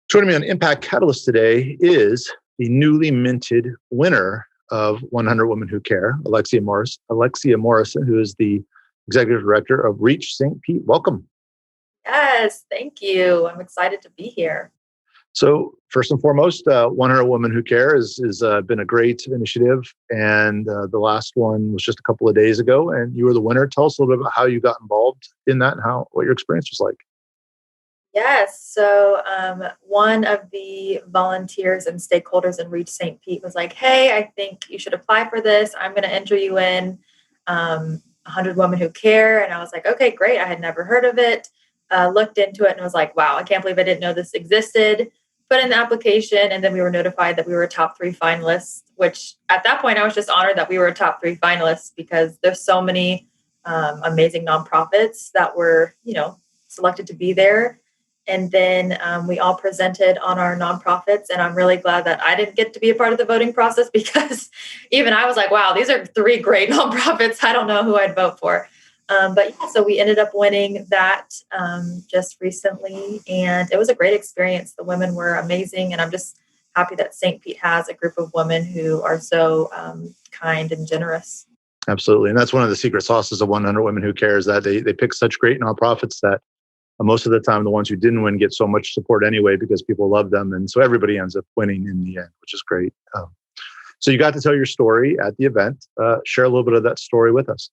Joining me on Impact Catalyst today is the newly minted winner of 100 Women Who Care, Alexia Morrison, who is the executive director of Reach St. Pete. Welcome. Yes, thank you. I'm excited to be here. So, first and foremost, 100 Women Who Care is been a great initiative, and the last one was just a couple of days ago, and you were the winner. Tell us a little bit about how you got involved in that and what your experience was like. Yes, so one of the volunteers and stakeholders in Reach St. Pete was like, "Hey, I think you should apply for this. I'm going to enter you in 100 Women Who Care." And I was like, "Okay, great." I had never heard of it. Looked into it and was like, "Wow, I can't believe I didn't know this existed." Put in the application, and then we were notified that we were a top 3 finalists. Which at that point, I was just honored that we were a top 3 finalists because there's so many amazing nonprofits that were, selected to be there. And then we all presented on our nonprofits. And I'm really glad that I didn't get to be a part of the voting process because even I was like, wow, these are 3 great nonprofits. I don't know who I'd vote for. But yeah, so we ended up winning that just recently. And it was a great experience. The women were amazing. And I'm just happy that St. Pete has a group of women who are so kind and generous. Absolutely, and that's one of the secret sauces of 100 Women Who Care is that they pick such great nonprofits that most of the time, the ones who didn't win get so much support anyway because people love them. And so everybody ends up winning in the end, which is great. So you got to tell your story at the event. Share a little bit of that story with us.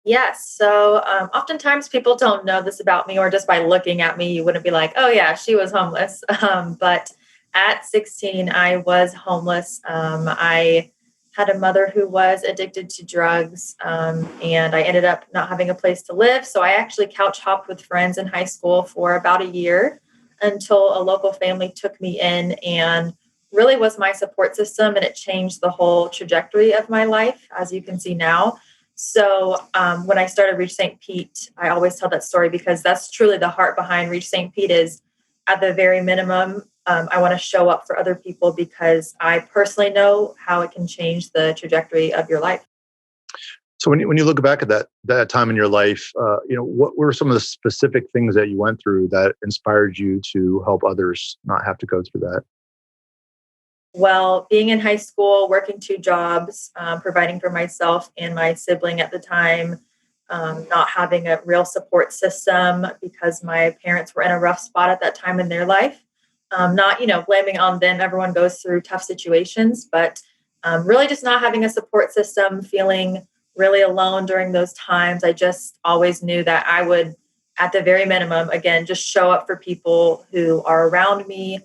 Yes. So oftentimes people don't know this about me, or just by looking at me, you wouldn't be like, oh, yeah, she was homeless. But at 16, I was homeless. I had a mother who was addicted to drugs, and I ended up not having a place to live. So I actually couch hopped with friends in high school for about a year until a local family took me in and really was my support system. And it changed the whole trajectory of my life, as you can see now. So when I started Reach St. Pete, I always tell that story because that's truly the heart behind Reach St. Pete is at the very minimum, I want to show up for other people because I personally know how it can change the trajectory of your life. So when you look back at that time in your life, what were some of the specific things that you went through that inspired you to help others not have to go through that? Well, being in high school, working 2 jobs, providing for myself and my sibling at the time, not having a real support system because my parents were in a rough spot at that time in their life. Not, blaming on them. Everyone goes through tough situations, but really just not having a support system, feeling really alone during those times. I just always knew that I would, at the very minimum, again, just show up for people who are around me,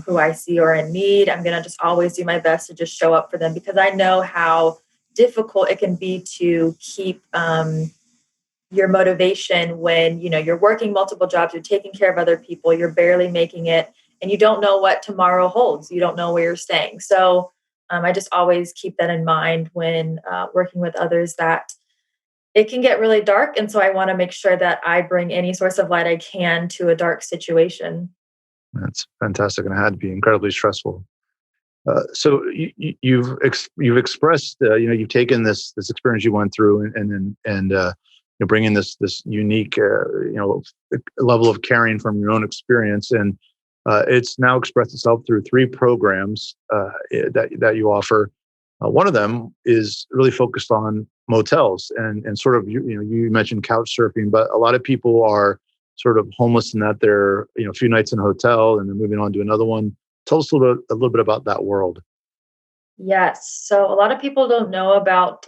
who I see are in need. I'm going to just always do my best to just show up for them because I know how difficult it can be to keep your motivation when, you're working multiple jobs, you're taking care of other people, you're barely making it, and you don't know what tomorrow holds. You don't know where you're staying. So I just always keep that in mind when working with others that it can get really dark. And so I want to make sure that I bring any source of light I can to a dark situation. That's fantastic, and it had to be incredibly stressful. So you've expressed, you've taken this experience you went through, and you're bringing this unique, level of caring from your own experience, and it's now expressed itself through 3 programs that you offer. One of them is really focused on motels, and sort of you mentioned couch surfing, but a lot of people are sort of homeless in that they're a few nights in a hotel and then moving on to another one. Tell us a little bit about that world. Yes. So a lot of people don't know about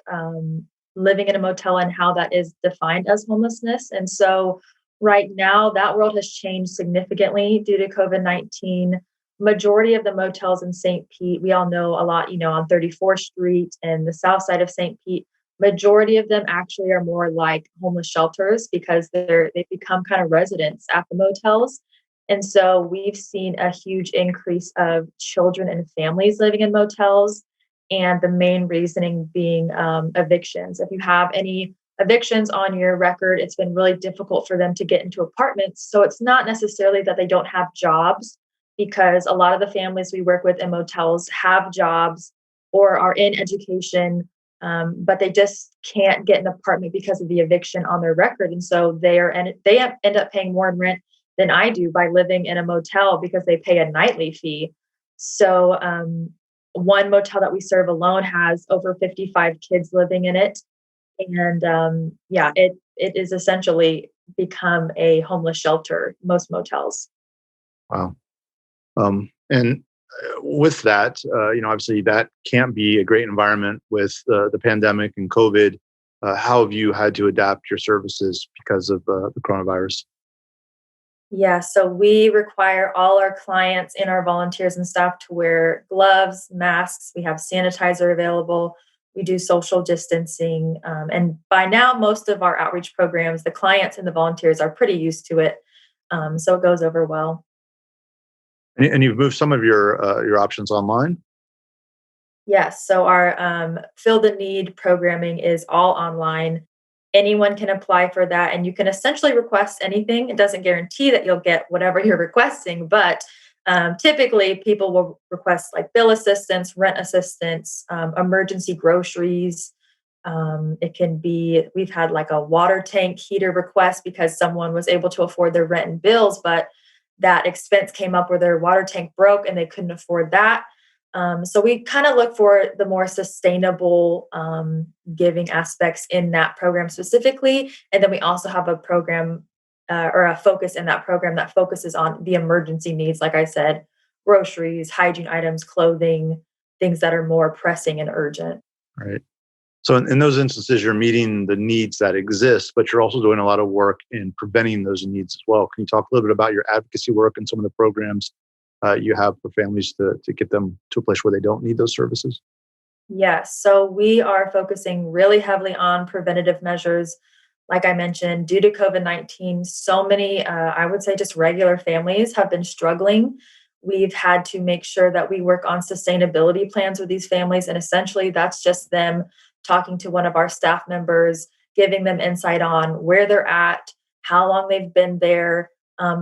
living in a motel and how that is defined as homelessness. And so right now, that world has changed significantly due to COVID-19. Majority of the motels in St. Pete, we all know a lot, on 34th Street and the south side of St. Pete, majority of them actually are more like homeless shelters because they've become kind of residents at the motels. And so we've seen a huge increase of children and families living in motels. And the main reasoning being evictions. If you have any evictions on your record, it's been really difficult for them to get into apartments. So it's not necessarily that they don't have jobs, because a lot of the families we work with in motels have jobs or are in education, but they just can't get an apartment because of the eviction on their record. And so they end up paying more in rent than I do by living in a motel because they pay a nightly fee. So, one motel that we serve alone has over 55 kids living in it. And yeah, it is essentially become a homeless shelter, most motels. Wow. And with that, obviously that can't be a great environment with the pandemic and COVID. How have you had to adapt your services because of the coronavirus? Yeah, so we require all our clients and our volunteers and staff to wear gloves, masks. We have sanitizer available. We do social distancing. And by now, most of our outreach programs, the clients and the volunteers are pretty used to it. So it goes over well. And you've moved some of your options online. Yes. So our Fill the Need programming is all online. Anyone can apply for that, and you can essentially request anything. It doesn't guarantee that you'll get whatever you're requesting, but typically people will request like bill assistance, rent assistance, emergency groceries. It can be, we've had like a water tank heater request because someone was able to afford their rent and bills, but that expense came up where their water tank broke and they couldn't afford that. So we kind of look for the more sustainable giving aspects in that program specifically. And then we also have a program or a focus in that program that focuses on the emergency needs, like I said, groceries, hygiene items, clothing, things that are more pressing and urgent. Right. So in those instances, you're meeting the needs that exist, but you're also doing a lot of work in preventing those needs as well. Can you talk a little bit about your advocacy work and some of the programs you have for families to get them to a place where they don't need those services? Yes. So we are focusing really heavily on preventative measures. Like I mentioned, due to COVID-19, so many, I would say just regular families have been struggling. We've had to make sure that we work on sustainability plans with these families. And essentially, that's just them talking to one of our staff members, giving them insight on where they're at, how long they've been there,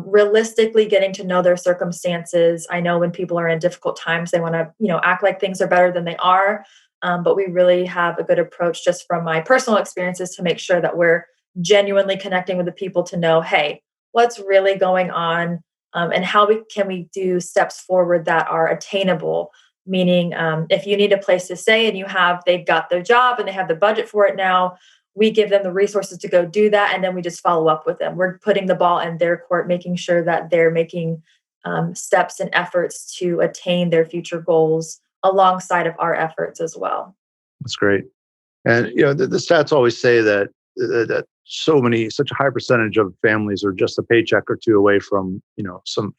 realistically getting to know their circumstances. I know when people are in difficult times, they want to, act like things are better than they are. But we really have a good approach just from my personal experiences to make sure that we're genuinely connecting with the people to know, hey, what's really going on, and how can we do steps forward that are attainable. Meaning, if you need a place to stay and they've got their job and they have the budget for it now, we give them the resources to go do that, and then we just follow up with them. We're putting the ball in their court, making sure that they're making steps and efforts to attain their future goals alongside of our efforts as well. That's great. And the stats always say that such a high percentage of families are just a paycheck or two away from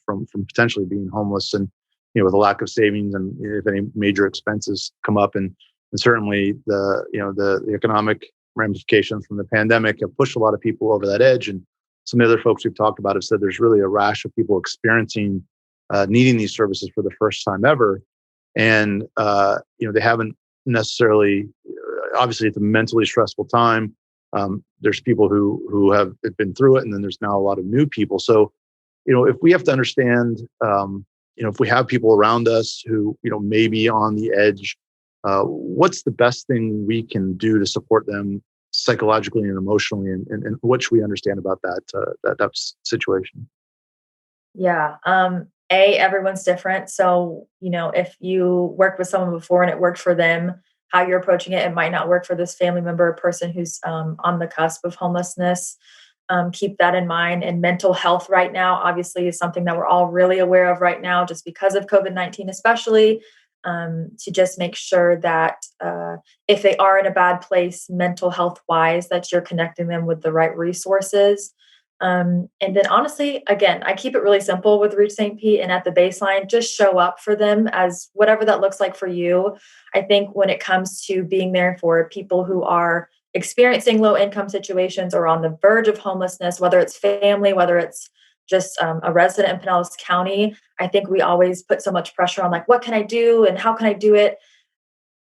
from potentially being homeless, and with a lack of savings, and if any major expenses come up, and certainly the economic ramifications from the pandemic have pushed a lot of people over that edge. And some of the other folks we've talked about have said there's really a rash of people experiencing needing these services for the first time ever, and they haven't necessarily. Obviously, it's a mentally stressful time. There's people who have been through it, and then there's now a lot of new people. So, if we have to understand, if we have people around us who may be on the edge, what's the best thing we can do to support them psychologically and emotionally, and what should we understand about that situation? Yeah. Everyone's different. So, if you worked with someone before and it worked for them, how you're approaching it, it might not work for this family member or person who's on the cusp of homelessness. Keep that in mind. And mental health right now, obviously, is something that we're all really aware of right now, just because of COVID-19, especially, to just make sure that if they are in a bad place, mental health wise, that you're connecting them with the right resources. And then honestly, again, I keep it really simple with Reach St. Pete, and at the baseline, just show up for them as whatever that looks like for you. I think when it comes to being there for people who are experiencing low income situations or on the verge of homelessness, whether it's family, whether it's just a resident in Pinellas County, I think we always put so much pressure on like, what can I do and how can I do it?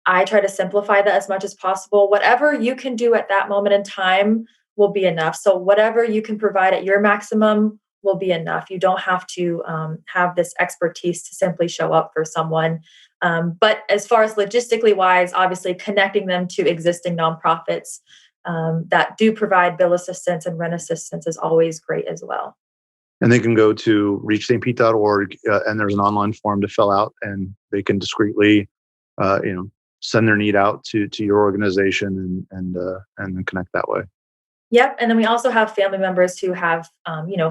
I try to simplify that as much as possible. Whatever you can do at that moment in time will be enough. So whatever you can provide at your maximum will be enough. You don't have to have this expertise to simply show up for someone. But as far as logistically wise, obviously connecting them to existing nonprofits that do provide bill assistance and rent assistance is always great as well. And they can go to reachstpete.org, and there's an online form to fill out, and they can discreetly, send their need out to your organization and then connect that way. Yep. And then we also have family members who have,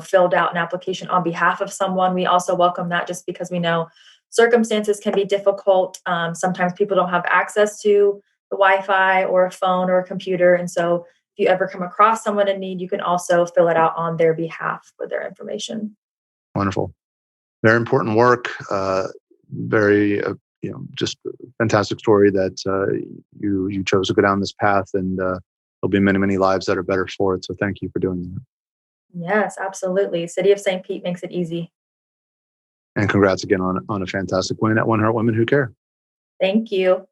filled out an application on behalf of someone. We also welcome that just because we know circumstances can be difficult. Sometimes people don't have access to the Wi-Fi or a phone or a computer. And so if you ever come across someone in need, you can also fill it out on their behalf with their information. Wonderful. Very important work. Very, just a fantastic story that you chose to go down this path, and there'll be many, many lives that are better for it. So thank you for doing that. Yes, absolutely. City of St. Pete makes it easy. And congrats again on a fantastic win at One Heart Women Who Care. Thank you.